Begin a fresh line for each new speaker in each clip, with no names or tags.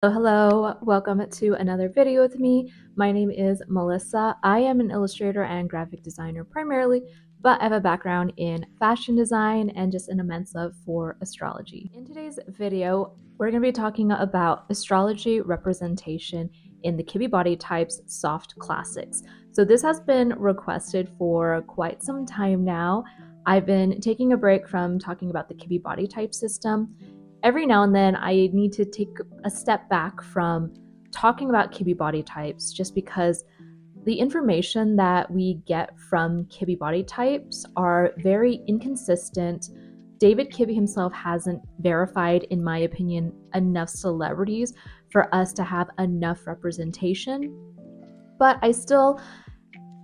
Hello, welcome to another video with me. My name is Melissa. I am an illustrator and graphic designer primarily, but I have a background in fashion design and just an immense love for astrology. In today's video, we're going to be talking about astrology representation in the Kibbe body types soft classics. So this has been requested for quite some time now. I've been taking a break from talking about the Kibbe body type system. Every now and then I need to take a step back from talking about Kibbe body types just because the information that we get from Kibbe body types are very inconsistent. David Kibbe himself hasn't verified, in my opinion, enough celebrities for us to have enough representation. But I still,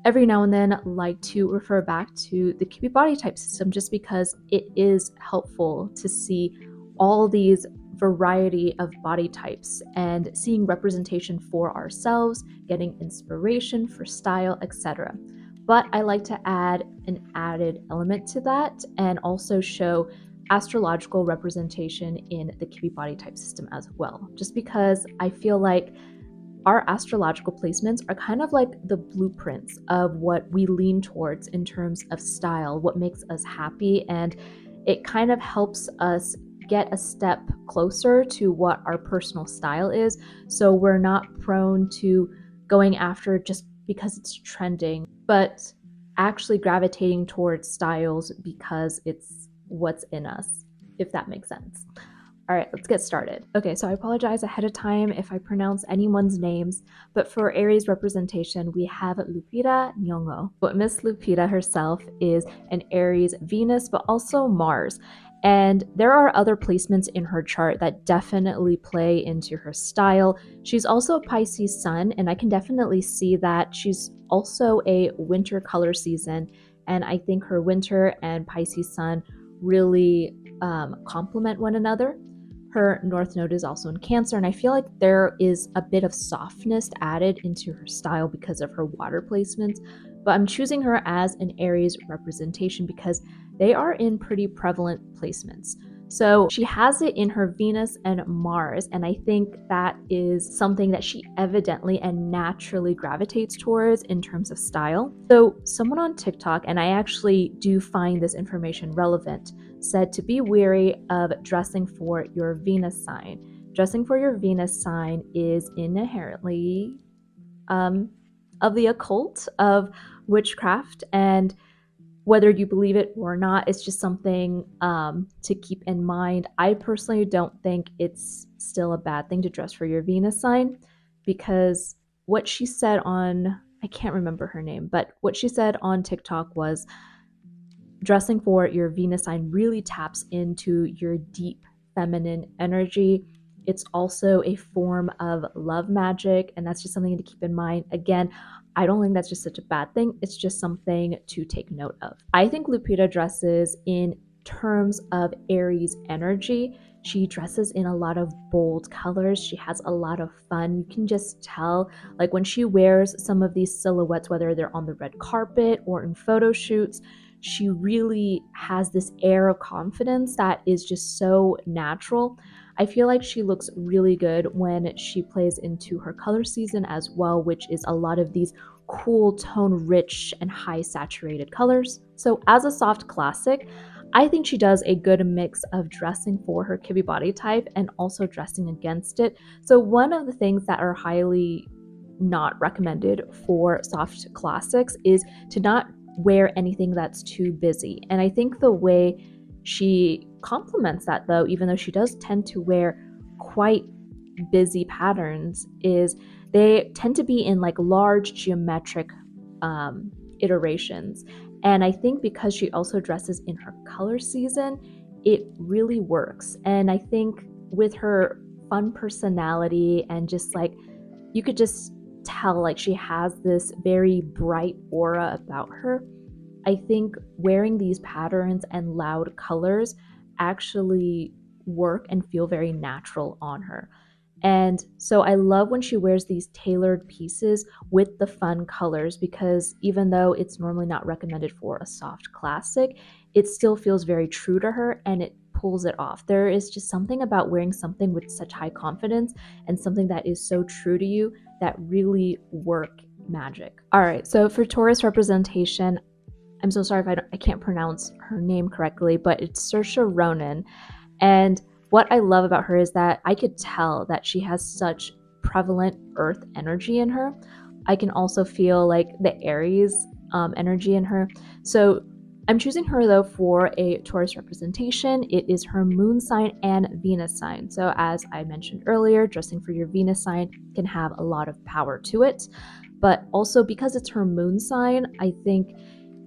every now and then, like to refer back to the Kibbe body type system just because it is helpful to see all these variety of body types and seeing representation for ourselves, getting inspiration for style, etc. But I like to add an added element to that and also show astrological representation in the Kibbe body type system as well, just because I feel like our astrological placements are kind of like the blueprints of what we lean towards in terms of style, what makes us happy, and it kind of helps us get a step closer to what our personal style is, so we're not prone to going after just because it's trending, but actually gravitating towards styles because it's what's in us, if that makes sense. All right, let's get started. Okay, so I apologize ahead of time if I pronounce anyone's names, but for Aries representation, we have Lupita Nyong'o. But Miss Lupita herself is an Aries Venus, but also Mars. And there are other placements in her chart that definitely play into her style. She's also a Pisces sun, and I can definitely see that she's also a winter color season. And I think her winter and Pisces sun really complement one another. Her North Node is also in Cancer, and I feel like there is a bit of softness added into her style because of her water placements. But I'm choosing her as an Aries representation because they are in pretty prevalent placements. So she has it in her Venus and Mars, and I think that is something that she evidently and naturally gravitates towards in terms of style. So someone on TikTok, and I actually do find this information relevant, said to be wary of dressing for your Venus sign. Dressing for your Venus sign is inherently of the occult, of witchcraft, and whether you believe it or not, it's just something to keep in mind. I personally don't think it's still a bad thing to dress for your Venus sign, because what she said on, I can't remember her name, but what she said on TikTok was dressing for your Venus sign really taps into your deep feminine energy. It's also a form of love magic, and that's just something to keep in mind. Again, I don't think that's just such a bad thing. It's just something to take note of. I think Lupita dresses in terms of Aries energy. She dresses in a lot of bold colors. She has a lot of fun. You can just tell, like when she wears some of these silhouettes, whether they're on the red carpet or in photo shoots, she really has this air of confidence that is just so natural. I feel like she looks really good when she plays into her color season as well, which is a lot of these cool tone rich and high saturated colors. So as a soft classic, I think she does a good mix of dressing for her Kibbe body type and also dressing against it. So one of the things that are highly not recommended for soft classics is to not wear anything that's too busy. And I think the way she complements that, though, even though she does tend to wear quite busy patterns, is they tend to be in like large geometric iterations. And I think because she also dresses in her color season, it really works. And I think with her fun personality and just like, you could just tell like she has this very bright aura about her. I think wearing these patterns and loud colors actually work and feel very natural on her. And so I love when she wears these tailored pieces with the fun colors, because even though it's normally not recommended for a soft classic, it still feels very true to her and it pulls it off. There is just something about wearing something with such high confidence and something that is so true to you that really work magic. All right, so for Taurus representation, I'm so sorry if I can't pronounce her name correctly, but it's Saoirse Ronan. And what I love about her is that I could tell that she has such prevalent earth energy in her. I can also feel like the Aries energy in her. So I'm choosing her though for a Taurus representation. It is her moon sign and Venus sign. So as I mentioned earlier, dressing for your Venus sign can have a lot of power to it. But also because it's her moon sign, I think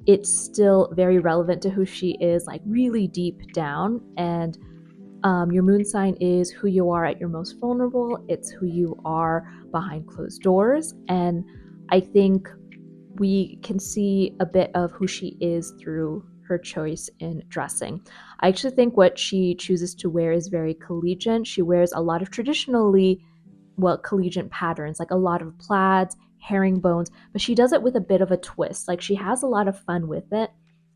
it's still very relevant to who she is, like really deep down. And your moon sign is who you are at your most vulnerable. It's who you are behind closed doors. And I think we can see a bit of who she is through her choice in dressing. I actually think what she chooses to wear is very collegiate. She wears a lot of traditionally, collegiate patterns, like a lot of plaids, herringbones, but she does it with a bit of a twist. Like she has a lot of fun with it.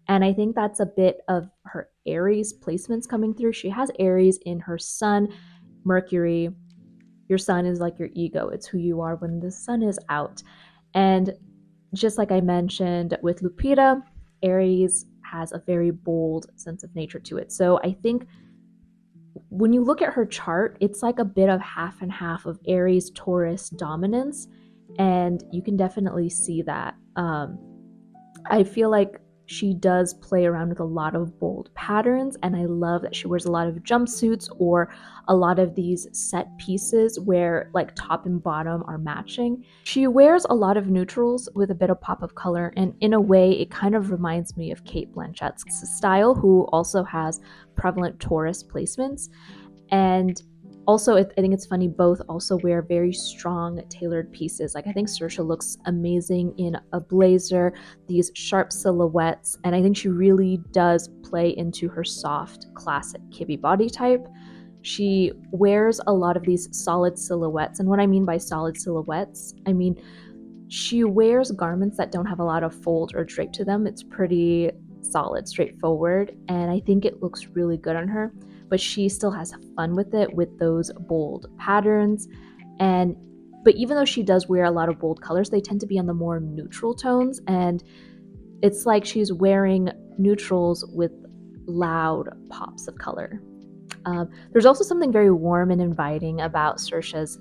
And I think that's a bit of her Aries placements coming through. She has Aries in her sun, Mercury. Your sun is like your ego. It's who you are when the sun is out. And just like I mentioned with Lupita, Aries has a very bold sense of nature to it. So I think when you look at her chart, it's like a bit of half and half of Aries, Taurus dominance. And you can definitely see that. I feel like she does play around with a lot of bold patterns, and I love that she wears a lot of jumpsuits or a lot of these set pieces where like top and bottom are matching. She wears a lot of neutrals with a bit of pop of color, and in a way it kind of reminds me of Cate Blanchett's style, who also has prevalent Taurus placements. And also, I think it's funny, both also wear very strong tailored pieces. Like I think Saoirse looks amazing in a blazer, these sharp silhouettes, and I think she really does play into her soft, classic Kibbe body type. She wears a lot of these solid silhouettes, and what I mean by solid silhouettes, I mean she wears garments that don't have a lot of fold or drape to them. It's pretty solid, straightforward, and I think it looks really good on her. But she still has fun with it, with those bold patterns. But even though she does wear a lot of bold colors, they tend to be on the more neutral tones, and it's like she's wearing neutrals with loud pops of color. There's also something very warm and inviting about Saoirse's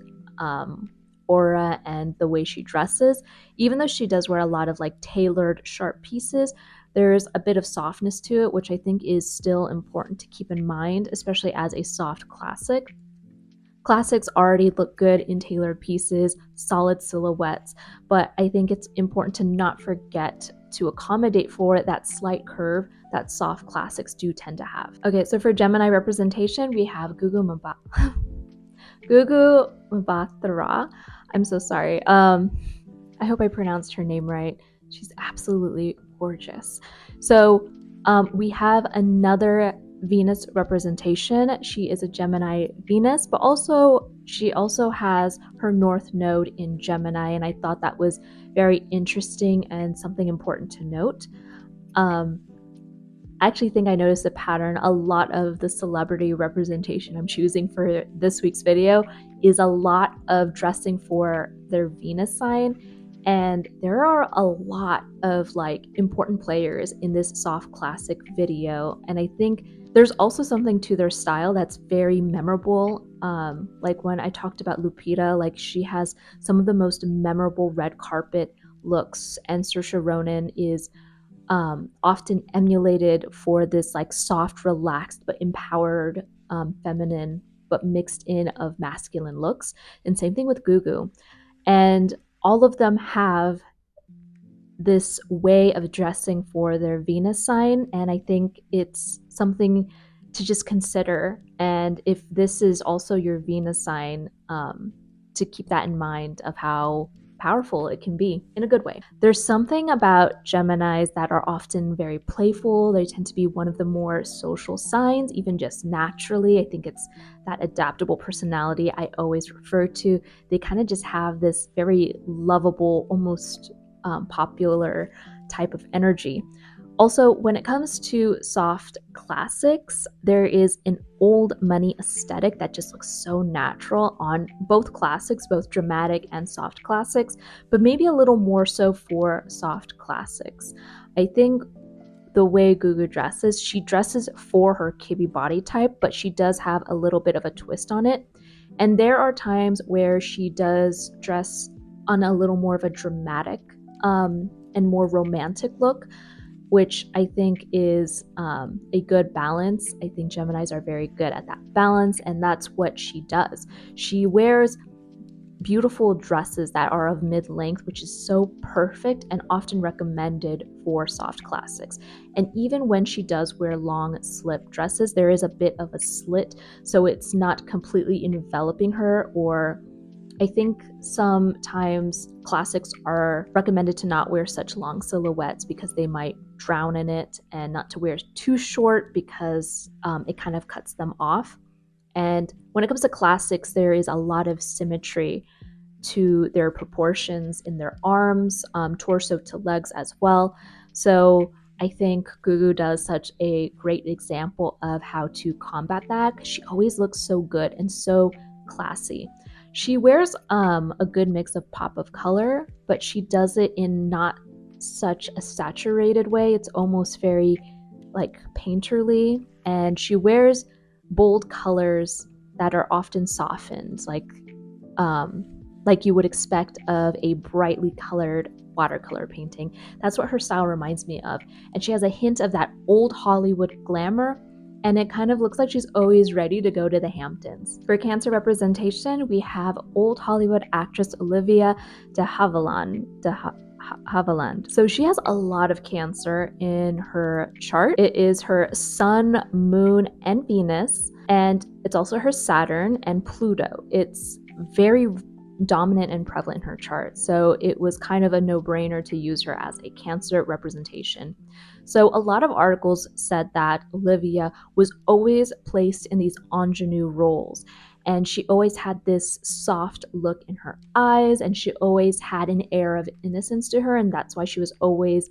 aura and the way she dresses. Even though she does wear a lot of like tailored sharp pieces, there's a bit of softness to it, which I think is still important to keep in mind, especially as a soft classic. Classics already look good in tailored pieces, solid silhouettes, but I think it's important to not forget to accommodate for that slight curve that soft classics do tend to have. Okay, so for Gemini representation, we have Gugu Mbatha-Raw. I'm so sorry. I hope I pronounced her name right. She's absolutely gorgeous. So we have another Venus representation. She is a Gemini Venus, but she also has her North Node in Gemini, and I thought that was very interesting and something important to note. I actually think I noticed a pattern. A lot of the celebrity representation I'm choosing for this week's video is a lot of dressing for their Venus sign. And there are a lot of like important players in this soft classic video. And I think there's also something to their style that's very memorable. Like when I talked about Lupita, like she has some of the most memorable red carpet looks, and Saoirse Ronan is often emulated for this like soft, relaxed, but empowered, feminine, but mixed in of masculine looks. And same thing with Gugu. And all of them have this way of dressing for their Venus sign, and I think it's something to just consider. And if this is also your Venus sign, to keep that in mind of how powerful it can be in a good way. There's something about Geminis that are often very playful. They tend to be one of the more social signs, even just naturally. I think it's that adaptable personality I always refer to. They kind of just have this very lovable, almost popular type of energy. Also, when it comes to soft classics, there is an old money aesthetic that just looks so natural on both classics, both dramatic and soft classics, but maybe a little more so for soft classics. I think the way Gugu dresses, she dresses for her Kibbe body type, but she does have a little bit of a twist on it. And there are times where she does dress on a little more of a dramatic and more romantic look, which I think is a good balance. I think Geminis are very good at that balance, and that's what she does. She wears beautiful dresses that are of mid-length, which is so perfect and often recommended for soft classics. And even when she does wear long slip dresses, there is a bit of a slit, so it's not completely enveloping her. Or I think sometimes classics are recommended to not wear such long silhouettes because they might drown in it, and not to wear too short because it kind of cuts them off. And when it comes to classics, there is a lot of symmetry to their proportions in their arms, torso to legs as well. So I think Gugu does such a great example of how to combat that. She always looks so good and so classy. She wears a good mix of pop of color, but she does it in not such a saturated way. It's almost very like painterly, and she wears bold colors that are often softened, like you would expect of a brightly colored watercolor painting. That's what her style reminds me of. And she has a hint of that old Hollywood glamour, and it kind of looks like she's always ready to go to the Hamptons. For Cancer representation, we have old Hollywood actress Olivia de Havilland. So she has a lot of Cancer in her chart. It is her Sun, Moon, and Venus, and it's also her Saturn and Pluto. It's very dominant and prevalent in her chart, so it was kind of a no-brainer to use her as a Cancer representation. So a lot of articles said that Olivia was always placed in these ingenue roles, and she always had this soft look in her eyes, and she always had an air of innocence to her, and that's why she was always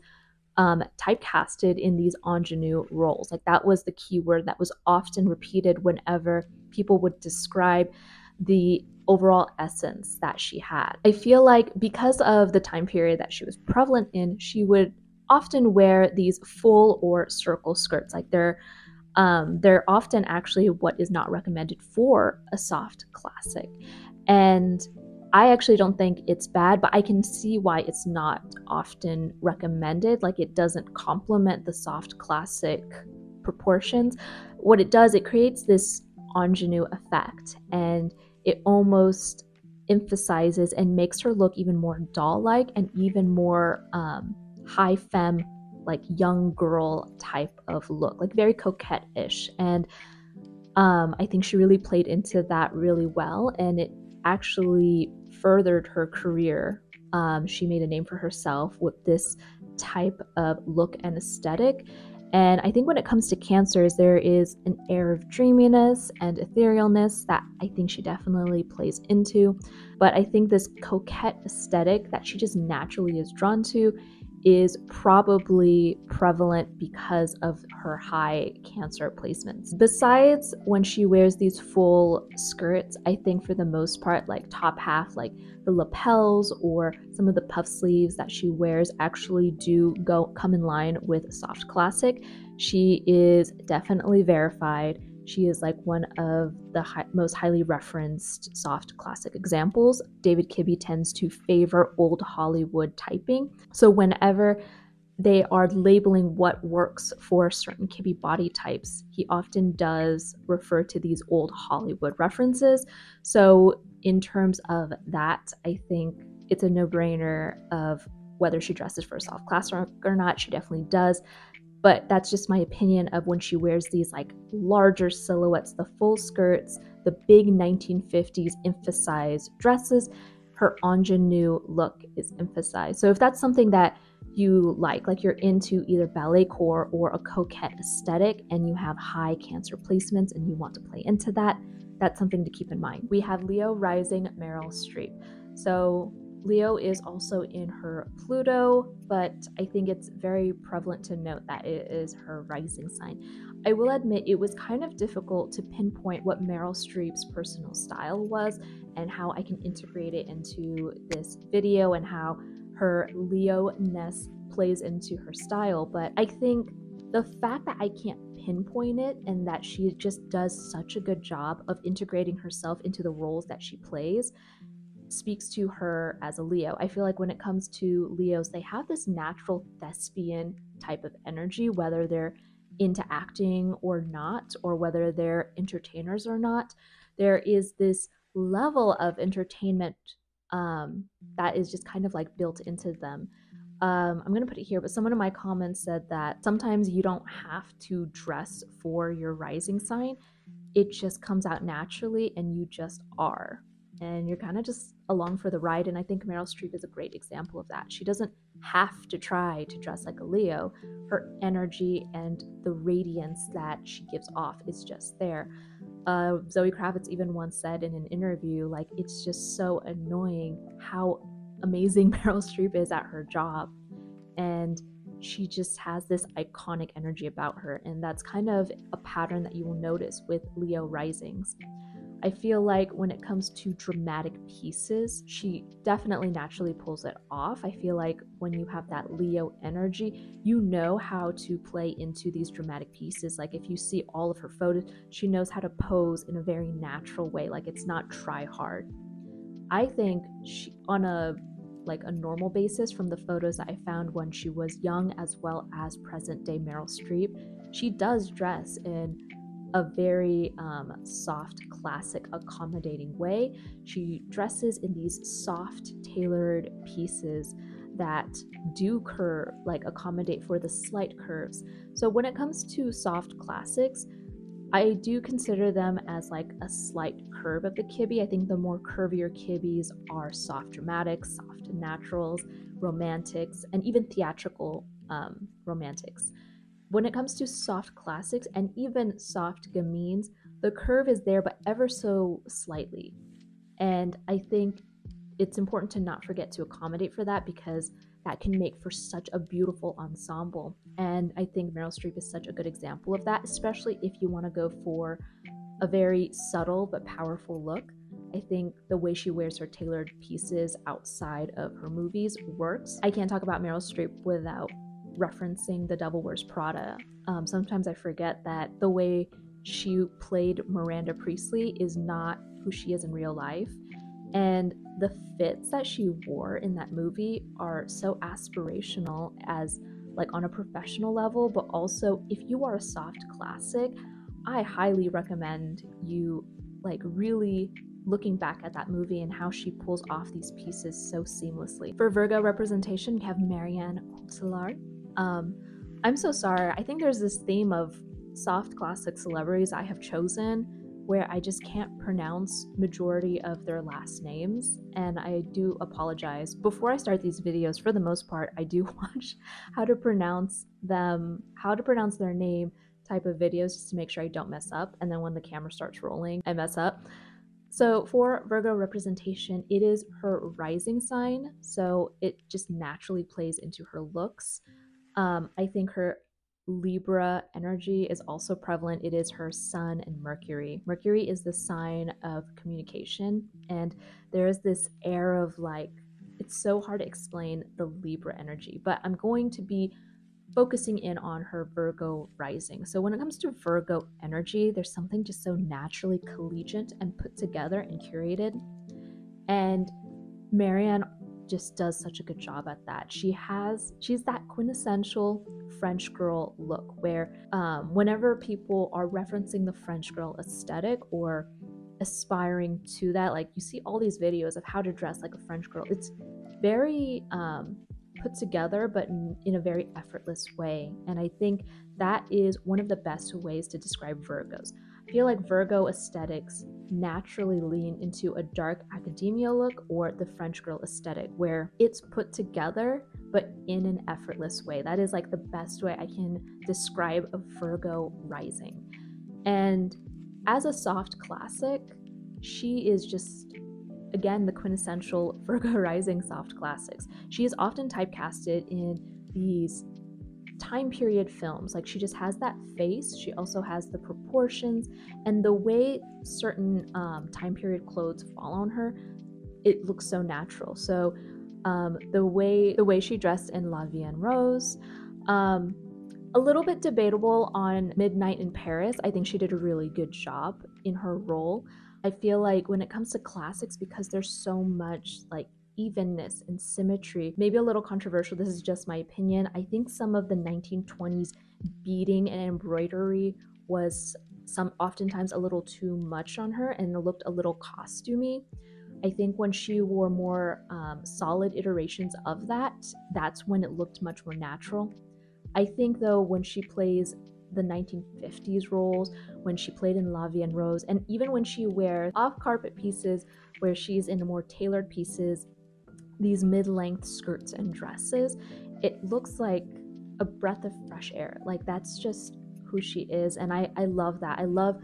typecasted in these ingenue roles. Like, that was the key word that was often repeated whenever people would describe the overall essence that she had. I feel like because of the time period that she was prevalent in, she would often wear these full or circle skirts. Like, they're often actually what is not recommended for a soft classic. And I actually don't think it's bad, but I can see why it's not often recommended. Like, it doesn't complement the soft classic proportions. What it does, it creates this ingenue effect, and it almost emphasizes and makes her look even more doll-like and even more high femme, like young girl type of look, like very coquette-ish. And I think she really played into that really well, and it actually furthered her career. She made a name for herself with this type of look and aesthetic. And I think when it comes to Cancers, there is an air of dreaminess and etherealness that I think she definitely plays into. But I think this coquette aesthetic that she just naturally is drawn to is probably prevalent because of her high Cancer placements. Besides when she wears these full skirts, I think for the most part, like top half, like the lapels or some of the puff sleeves that she wears actually do come in line with soft classic. She is definitely verified. She is like one of the most highly referenced soft classic examples. David Kibbe tends to favor old Hollywood typing. So whenever they are labeling what works for certain Kibbe body types, he often does refer to these old Hollywood references. So in terms of that, I think it's a no-brainer of whether she dresses for a soft classic or not. She definitely does. But that's just my opinion of when she wears these like larger silhouettes, the full skirts, the big 1950s emphasized dresses, her ingenue look is emphasized. So if that's something that you like you're into either ballet core or a coquette aesthetic, and you have high Cancer placements and you want to play into that, that's something to keep in mind. We have Leo rising Meryl Streep. So Leo is also in her Pluto, but I think it's very prevalent to note that it is her rising sign. I will admit it was kind of difficult to pinpoint what Meryl Streep's personal style was and how I can integrate it into this video and how her Leo-ness plays into her style. But I think the fact that I can't pinpoint it and that she just does such a good job of integrating herself into the roles that she plays speaks to her as a Leo. I feel like when it comes to Leos, they have this natural thespian type of energy, whether they're into acting or not, or whether they're entertainers or not. There is this level of entertainment that is just kind of like built into them. I'm going to put it here, but someone in my comments said that sometimes you don't have to dress for your rising sign. It just comes out naturally and you just are. And you're kind of just along for the ride. And I think Meryl Streep is a great example of that. She doesn't have to try to dress like a Leo. Her energy and the radiance that she gives off is just there. Zoe Kravitz even once said in an interview, like, it's just so annoying how amazing Meryl Streep is at her job. And she just has this iconic energy about her. And that's kind of a pattern that you will notice with Leo risings. I feel like when it comes to dramatic pieces, she definitely naturally pulls it off. I feel like when you have that Leo energy, you know how to play into these dramatic pieces. Like if you see all of her photos, she knows how to pose in a very natural way. Like it's not try hard. I think she, on a normal basis, from the photos that I found when she was young as well as present day Meryl Streep, she does dress in a very soft, classic, accommodating way. She dresses in these soft, tailored pieces that do curve, like accommodate for the slight curves. So when it comes to soft classics, I do consider them as like a slight curve of the Kibbe. I think the more curvier Kibbes are soft dramatics, soft naturals, romantics, and even theatrical romantics. When it comes to soft classics and even soft gamines, the curve is there, but ever so slightly. And I think it's important to not forget to accommodate for that, because that can make for such a beautiful ensemble. And I think Meryl Streep is such a good example of that, especially if you want to go for a very subtle but powerful look. I think the way she wears her tailored pieces outside of her movies works. I can't talk about Meryl Streep without referencing The Devil Wears Prada. Sometimes I forget that the way she played Miranda Priestly is not who she is in real life. And the fits that she wore in that movie are so aspirational, as like on a professional level, but also if you are a soft classic, I highly recommend you like really looking back at that movie and how she pulls off these pieces so seamlessly. For Virgo representation, we have Marianne Cotillard. I'm so sorry. I think there's this theme of soft classic celebrities I have chosen where I just can't pronounce majority of their last names, and I do apologize. Before I start these videos, for the most part, I do watch how to pronounce their name type of videos just to make sure I don't mess up, and then when the camera starts rolling, I mess up. So for Virgo representation, it is her rising sign, so it just naturally plays into her looks. I think her Libra energy is also prevalent. It is her Sun and Mercury. Mercury is the sign of communication, and there is this air of like, it's so hard to explain the Libra energy, but I'm going to be focusing in on her Virgo rising. So when it comes to Virgo energy, there's something just so naturally collegiate and put together and curated. And Marianne just does such a good job at that. She's that quintessential French girl look where whenever people are referencing the French girl aesthetic or aspiring to that, like you see all these videos of how to dress like a French girl. It's very put together, but in a very effortless way. And I think that is one of the best ways to describe Virgos. I feel like Virgo aesthetics naturally lean into a dark academia look or the French girl aesthetic, where it's put together but in an effortless way. That is like the best way I can describe a Virgo rising. And as a soft classic, she is just again, the quintessential Virgo rising soft classics. She is often typecasted in these time period films. Like, she just has that face, she also has the proportions, and the way certain time period clothes fall on her, it looks so natural. So the way she dressed in La Vie en Rose, a little bit debatable on Midnight in Paris. I think she did a really good job in her role. I feel like when it comes to classics, because there's so much like evenness and symmetry, maybe a little controversial, this is just my opinion, I think some of the 1920s beading and embroidery was oftentimes a little too much on her and it looked a little costumey. I think when she wore more solid iterations of that, that's when it looked much more natural. I think though, when she plays the 1950s roles, when she played in La Vie en Rose, and even when she wears off-carpet pieces where she's in more tailored pieces, these mid-length skirts and dresses, it looks like a breath of fresh air. Like, that's just who she is, and I love that. I love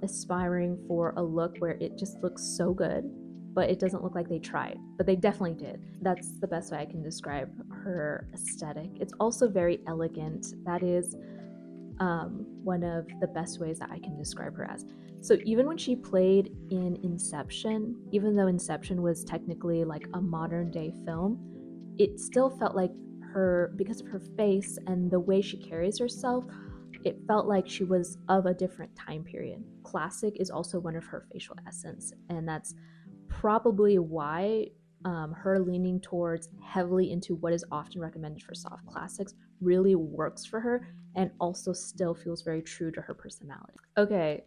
aspiring for a look where it just looks so good, but it doesn't look like they tried, but they definitely did. That's the best way I can describe her aesthetic. It's also very elegant. That is one of the best ways that I can describe her as. So even when she played in Inception, even though Inception was technically like a modern day film, it still felt like her, because of her face and the way she carries herself, it felt like she was of a different time period. Classic is also one of her facial essence, and that's probably why her leaning towards heavily into what is often recommended for soft classics really works for her, and also still feels very true to her personality. Okay,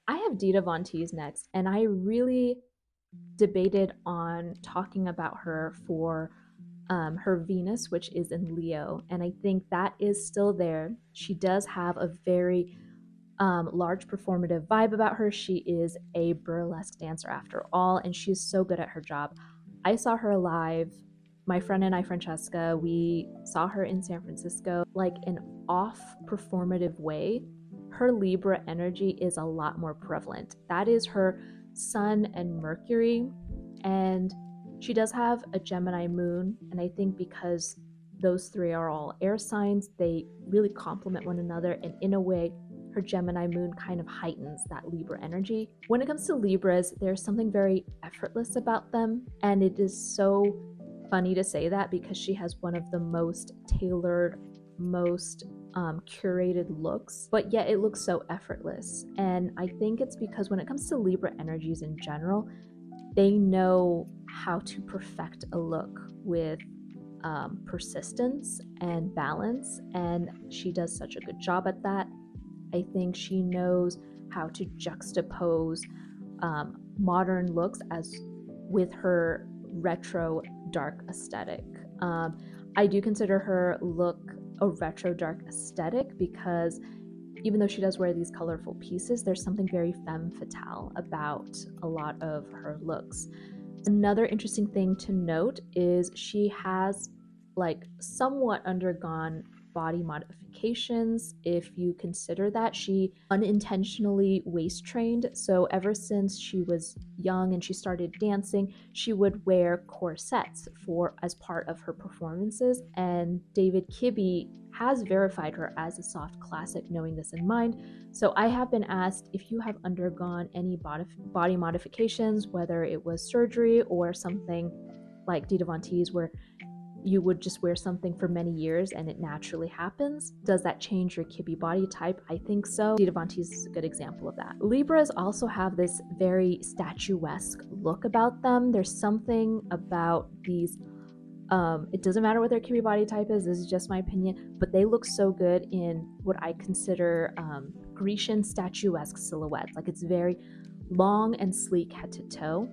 I have Dita Von Teese next, and I really debated on talking about her for her Venus, which is in Leo, and I think that is still there. She does have a very large performative vibe about her. She is a burlesque dancer after all, and she's so good at her job. I saw her live. My friend and I, Francesca, we saw her in San Francisco, like an off performative way. Her Libra energy is a lot more prevalent. That is her Sun and Mercury, and she does have a Gemini moon, and I think because those three are all air signs, they really complement one another, and in a way, her Gemini moon kind of heightens that Libra energy. When it comes to Libras, there's something very effortless about them, and it is so funny to say that because she has one of the most tailored, most curated looks, but yet it looks so effortless. And I think it's because when it comes to Libra energies in general, they know how to perfect a look with persistence and balance, and she does such a good job at that. I think she knows how to juxtapose modern looks as with her retro dark aesthetic. I do consider her look a retro dark aesthetic because even though she does wear these colorful pieces, there's something very femme fatale about a lot of her looks. Another interesting thing to note is she has like somewhat undergone body modifications. If you consider that, she unintentionally waist trained. So ever since she was young and she started dancing, she would wear corsets as part of her performances. And David Kibbe has verified her as a soft classic, knowing this in mind. So I have been asked if you have undergone any body modifications, whether it was surgery or something like Dita Von Teese, where you would just wear something for many years and it naturally happens. Does that change your Kibbe body type? I think so. Dita Von Teese is a good example of that. Libras also have this very statuesque look about them. There's something about these it doesn't matter what their Kibbe body type is, this is just my opinion, but they look so good in what I consider Grecian statuesque silhouettes. Like, it's very long and sleek head to toe,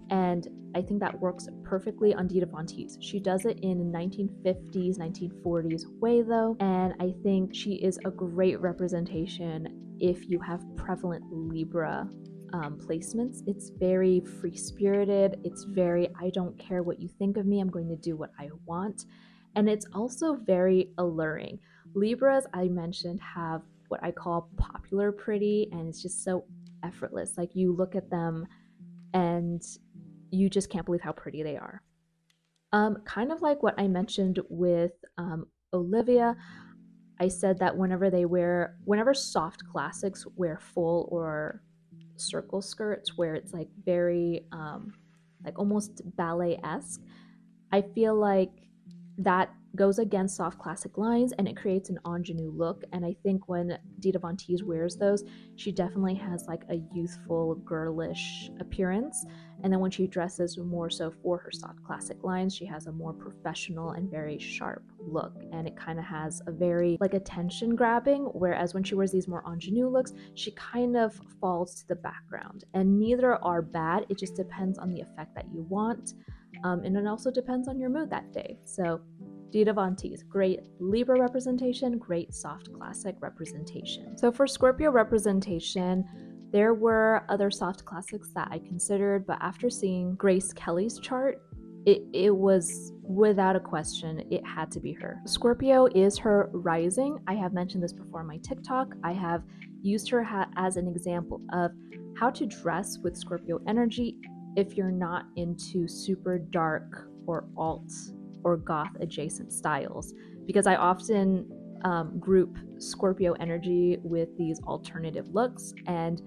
and I think that works perfectly on Dita Von Teese. She does it in a 1950s, 1940s way though, and I think she is a great representation if you have prevalent Libra placements. It's very free-spirited, it's very, I don't care what you think of me, I'm going to do what I want, and it's also very alluring. Libras, I mentioned, have what I call popular pretty, and it's just so effortless. Like, you look at them and you just can't believe how pretty they are. Kind of like what I mentioned with Olivia, I said that whenever soft classics wear full or circle skirts where it's like very like almost ballet-esque, I feel like that goes against soft classic lines and it creates an ingenue look. And I think when Dita Von Teese wears those, she definitely has like a youthful, girlish appearance. And then when she dresses more so for her soft classic lines, she has a more professional and very sharp look. And it kind of has a very like attention grabbing, whereas when she wears these more ingenue looks, she kind of falls to the background. And neither are bad, it just depends on the effect that you want. And it also depends on your mood that day. So Dita Von Teese, great Libra representation, great soft classic representation. So for Scorpio representation, there were other soft classics that I considered, but after seeing Grace Kelly's chart, it was without a question, it had to be her. Scorpio is her rising. I have mentioned this before on my TikTok. I have used her as an example of how to dress with Scorpio energy if you're not into super dark or alt or goth adjacent styles, because I often group Scorpio energy with these alternative looks. And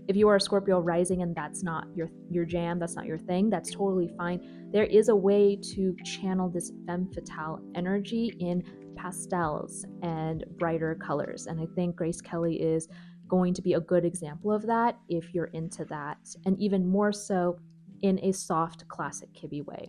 if you are a Scorpio rising and that's not your jam, that's not your thing, that's totally fine. There is a way to channel this femme fatale energy in pastels and brighter colors. And I think Grace Kelly is going to be a good example of that if you're into that, and even more so in a soft classic Kibbe way.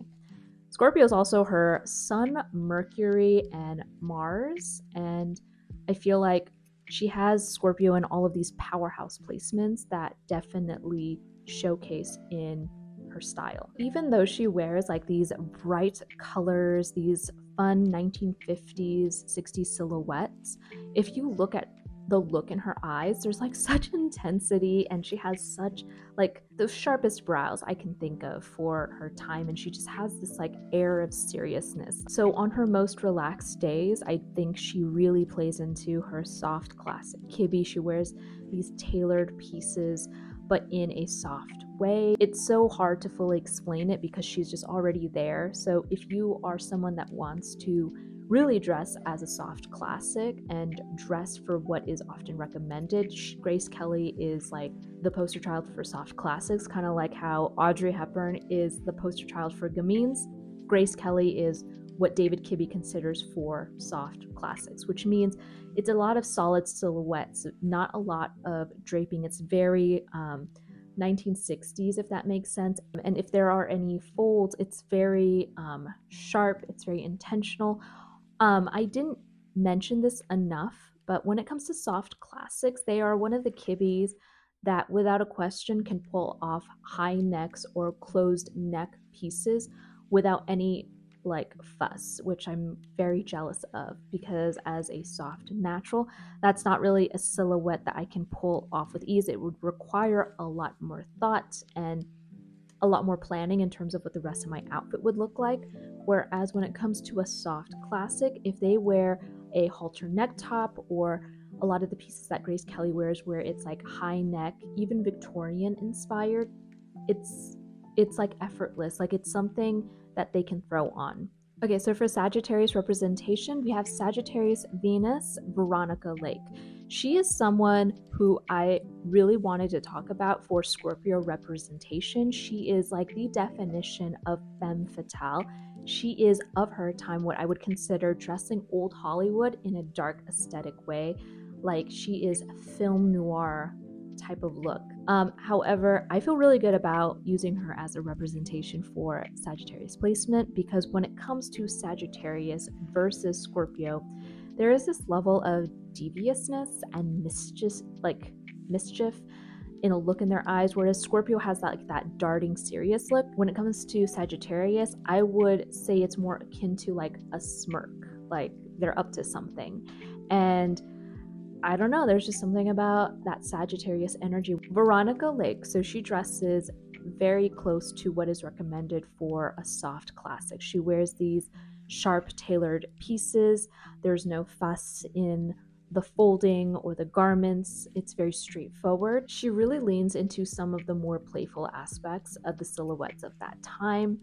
Scorpio is also her Sun, Mercury, and Mars, and I feel like she has Scorpio in all of these powerhouse placements that definitely showcase in her style. Even though she wears like these bright colors, these fun 1950s, 60s silhouettes, if you look at the look in her eyes, there's like such intensity, and she has such like the sharpest brows I can think of for her time, and she just has this like air of seriousness. So on her most relaxed days, I think she really plays into her soft classic Kibbe. She wears these tailored pieces but in a soft way. It's so hard to fully explain it because she's just already there. So if you are someone that wants to really dress as a soft classic and dress for what is often recommended, Grace Kelly is like the poster child for soft classics, kind of like how Audrey Hepburn is the poster child for gamines. Grace Kelly is what David Kibbe considers for soft classics, which means it's a lot of solid silhouettes, not a lot of draping. It's very 1960s, if that makes sense. And if there are any folds, it's very sharp, it's very intentional. I didn't mention this enough, but when it comes to soft classics, they are one of the Kibbes that without a question can pull off high necks or closed neck pieces without any like fuss, which I'm very jealous of, because as a soft natural, that's not really a silhouette that I can pull off with ease. It would require a lot more thought and a lot more planning in terms of what the rest of my outfit would look like. Whereas when it comes to a soft classic, if they wear a halter neck top or a lot of the pieces that Grace Kelly wears where it's like high neck, even Victorian inspired, it's like effortless, like it's something that they can throw on. Okay, so for Sagittarius representation, we have Sagittarius Venus, Veronica Lake. She is someone who I really wanted to talk about for Scorpio representation. She is like the definition of femme fatale. She is of her time what I would consider dressing old Hollywood in a dark aesthetic way. Like she is film noir type of look. However, I feel really good about using her as a representation for Sagittarius placement, because when it comes to Sagittarius versus Scorpio, there is this level of deviousness and mischief in a look in their eyes, whereas Scorpio has that like that darting serious look. When it comes to Sagittarius, I would say it's more akin to like a smirk, like they're up to something. And I don't know, there's just something about that Sagittarius energy. Veronica Lake, so she dresses very close to what is recommended for a soft classic. She wears these sharp tailored pieces. There's no fuss in the folding or the garments. It's very straightforward. She really leans into some of the more playful aspects of the silhouettes of that time.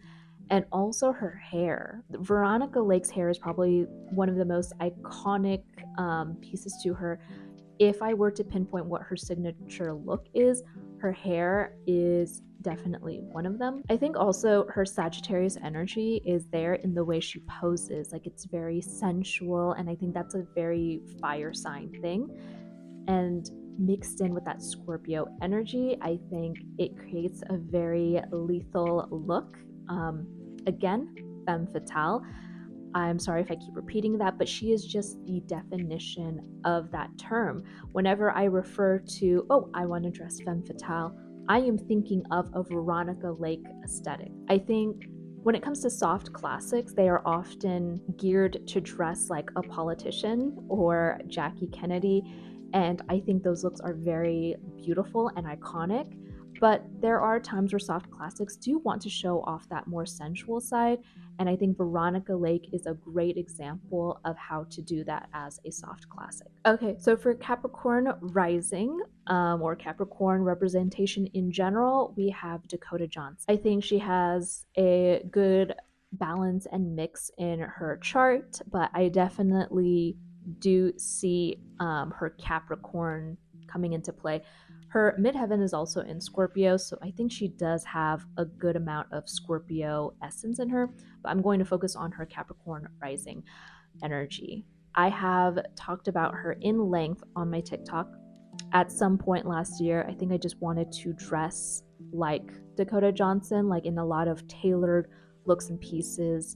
And also her hair. Veronica Lake's hair is probably one of the most iconic pieces to her. If I were to pinpoint what her signature look is, her hair is definitely one of them. I think also her Sagittarius energy is there in the way she poses. Like, it's very sensual, and I think that's a very fire sign thing. And mixed in with that Scorpio energy, I think it creates a very lethal look. Again, femme fatale. I'm sorry if I keep repeating that, but she is just the definition of that term. Whenever I refer to, oh, I want to dress femme fatale, I am thinking of a Veronica Lake aesthetic. I think when it comes to soft classics, they are often geared to dress like a politician or Jackie Kennedy, and I think those looks are very beautiful and iconic. But there are times where soft classics do want to show off that more sensual side, and I think Veronica Lake is a great example of how to do that as a soft classic. Okay, so for Capricorn rising, or Capricorn representation in general, we have Dakota Johnson. I think she has a good balance and mix in her chart, but I definitely do see her Capricorn coming into play. Her midheaven is also in Scorpio, so I think she does have a good amount of Scorpio essence in her, but I'm going to focus on her Capricorn rising energy. I have talked about her in length on my TikTok. At some point last year, I think I just wanted to dress like Dakota Johnson, like in a lot of tailored looks and pieces.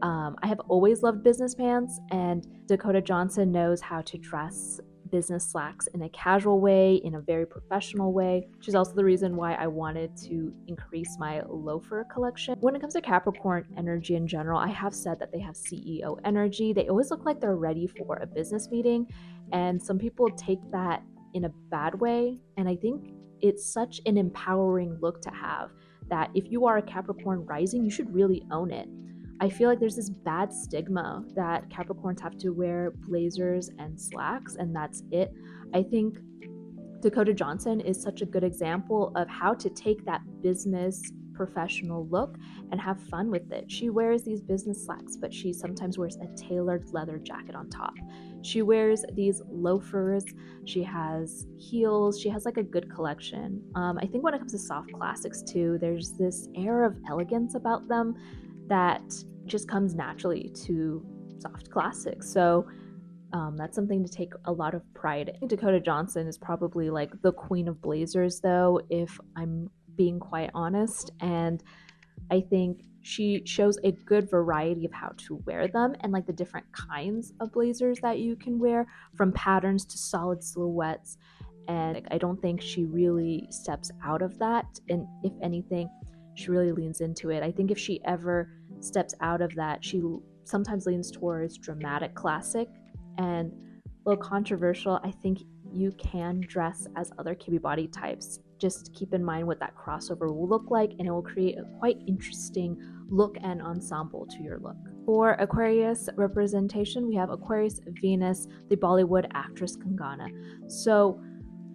I have always loved business pants, and Dakota Johnson knows how to dress business slacks in a casual way, in a very professional way. She's also the reason why I wanted to increase my loafer collection. When it comes to Capricorn energy in general, I have said that they have CEO energy. They always look like they're ready for a business meeting, and some people take that in a bad way, and I think it's such an empowering look to have that if you are a Capricorn rising, you should really own it. I feel like there's this bad stigma that Capricorns have to wear blazers and slacks, and that's it. I think Dakota Johnson is such a good example of how to take that business professional look and have fun with it. She wears these business slacks, but she sometimes wears a tailored leather jacket on top. She wears these loafers, she has heels, she has like a good collection. I think when it comes to soft classics too, there's this air of elegance about them that just comes naturally to soft classics. So that's something to take a lot of pride in. Dakota Johnson is probably like the queen of blazers, though, if I'm being quite honest. And I think she shows a good variety of how to wear them and like the different kinds of blazers that you can wear, from patterns to solid silhouettes. And I don't think she really steps out of that. And if anything, she really leans into it. I think if she ever steps out of that, she sometimes leans towards dramatic classic and a little controversial. I think you can dress as other Kibbe body types. Just keep in mind what that crossover will look like, and it will create a quite interesting look and ensemble to your look. For Aquarius representation, we have Aquarius Venus, the Bollywood actress Kangana. So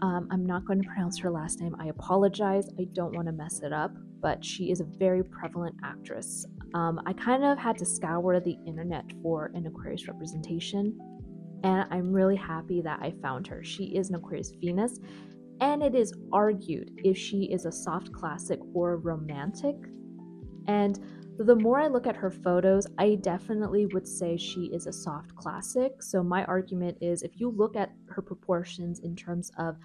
I'm not going to pronounce her last name. I apologize. I don't want to mess it up, but she is a very prevalent actress. I kind of had to scour the internet for an Aquarius representation, and I'm really happy that I found her. She is an Aquarius Venus, and it is argued if she is a soft classic or romantic. And the more I look at her photos, I definitely would say she is a soft classic. So my argument is, if you look at her proportions in terms of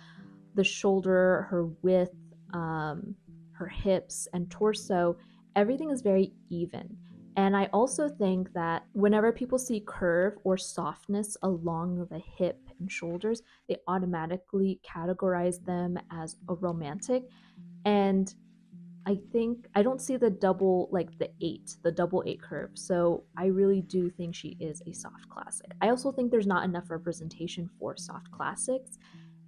the shoulder, her width, her hips and torso, everything is very even. And I also think that whenever people see curve or softness along the hip and shoulders, they automatically categorize them as a romantic. And I don't see the double, like the double eight curve. So I really do think she is a soft classic. I also think there's not enough representation for soft classics,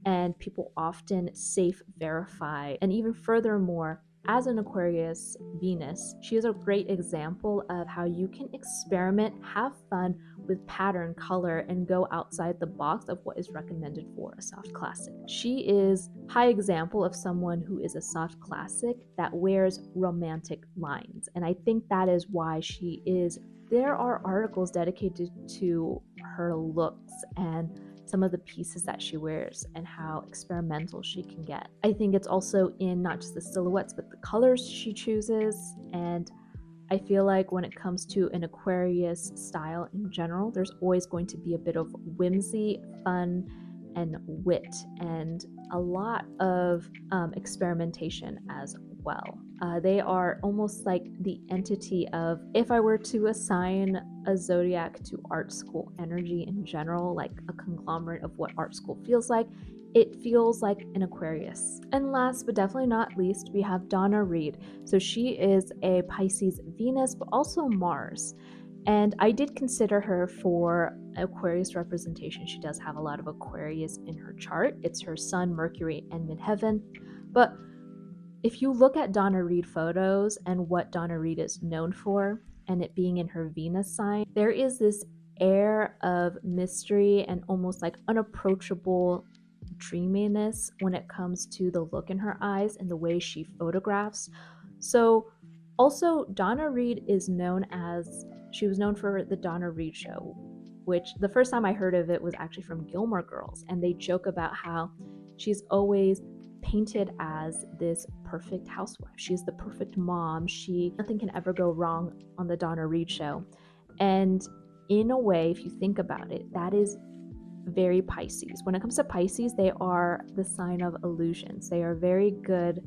and people often safe verify. And even furthermore, as an Aquarius Venus, she is a great example of how you can experiment, have fun with pattern, color, and go outside the box of what is recommended for a soft classic. She is high example of someone who is a soft classic that wears romantic lines, and I think that is why she is. There are articles dedicated to her looks and some of the pieces that she wears and how experimental she can get. I think it's also in not just the silhouettes but the colors she chooses, and I feel like when it comes to an Aquarius style in general, there's always going to be a bit of whimsy, fun, and wit, and a lot of experimentation as well. They are almost like the entity of, if I were to assign a zodiac to art school energy in general, like a conglomerate of what art school feels like, it feels like an Aquarius. And last but definitely not least, we have Donna Reed. So she is a Pisces Venus, but also Mars. And I did consider her for Aquarius representation. She does have a lot of Aquarius in her chart. It's her Sun, Mercury, and midheaven. But if you look at Donna Reed photos and what Donna Reed is known for, and it being in her Venus sign, there is this air of mystery and almost like unapproachable dreaminess when it comes to the look in her eyes and the way she photographs. So also Donna Reed is known as, she was known for the Donna Reed Show, which the first time I heard of it was actually from Gilmore Girls, and they joke about how she's always painted as this perfect housewife. She's the perfect mom. Nothing can ever go wrong on the Donna Reed Show. And in a way, if you think about it, that is very Pisces. When it comes to Pisces, they are the sign of illusions. They are very good.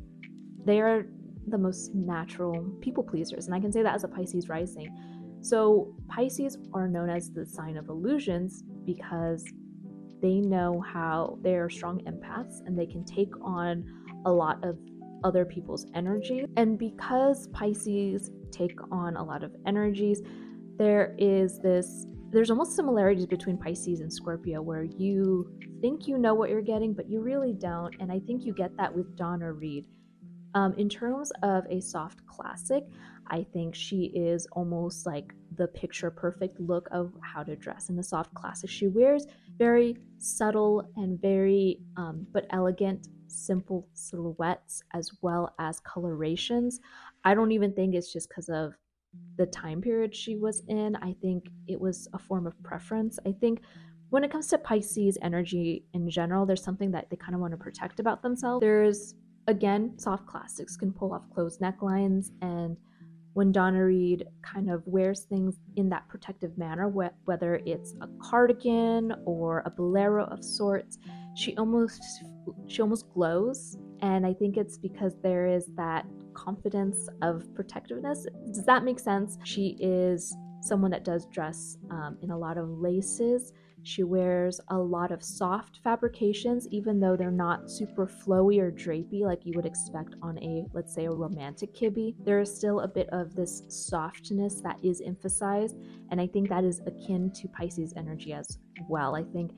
They are the most natural people pleasers. And I can say that as a Pisces rising. So Pisces are known as the sign of illusions because they know how they are strong empaths and they can take on a lot of other people's energy. And because Pisces take on a lot of energies, there's almost similarities between Pisces and Scorpio where you think you know what you're getting, but you really don't. And I think you get that with Donna Reed. In terms of a soft classic, I think she is almost like the picture perfect look of how to dress in a soft classic. She wears very subtle and very but elegant, simple silhouettes as well as colorations. I don't even think it's just because of the time period she was in. I think it was a form of preference. I think when it comes to Pisces energy in general, there's something that they kind of want to protect about themselves. Again, soft classics can pull off closed necklines, and when Donna Reed kind of wears things in that protective manner, whether it's a cardigan or a bolero of sorts, she almost glows. And I think it's because there is that confidence of protectiveness. Does that make sense? She is someone that does dress in a lot of laces. She wears a lot of soft fabrications, even though they're not super flowy or drapey like you would expect on let's say a romantic kibbe. There is still a bit of this softness that is emphasized, and I think that is akin to Pisces energy as well. I think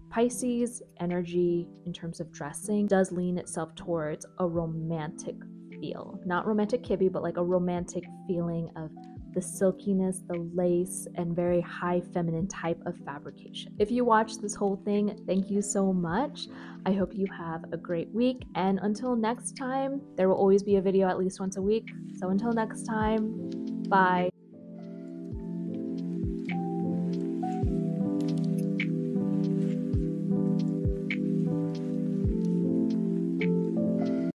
Pisces energy in terms of dressing does lean itself towards a romantic feel. Not romantic kibbe, but like a romantic feeling of the silkiness, the lace, and very high feminine type of fabrication. If you watched this whole thing, thank you so much. I hope you have a great week, and until next time, there will always be a video at least once a week. So until next time, bye.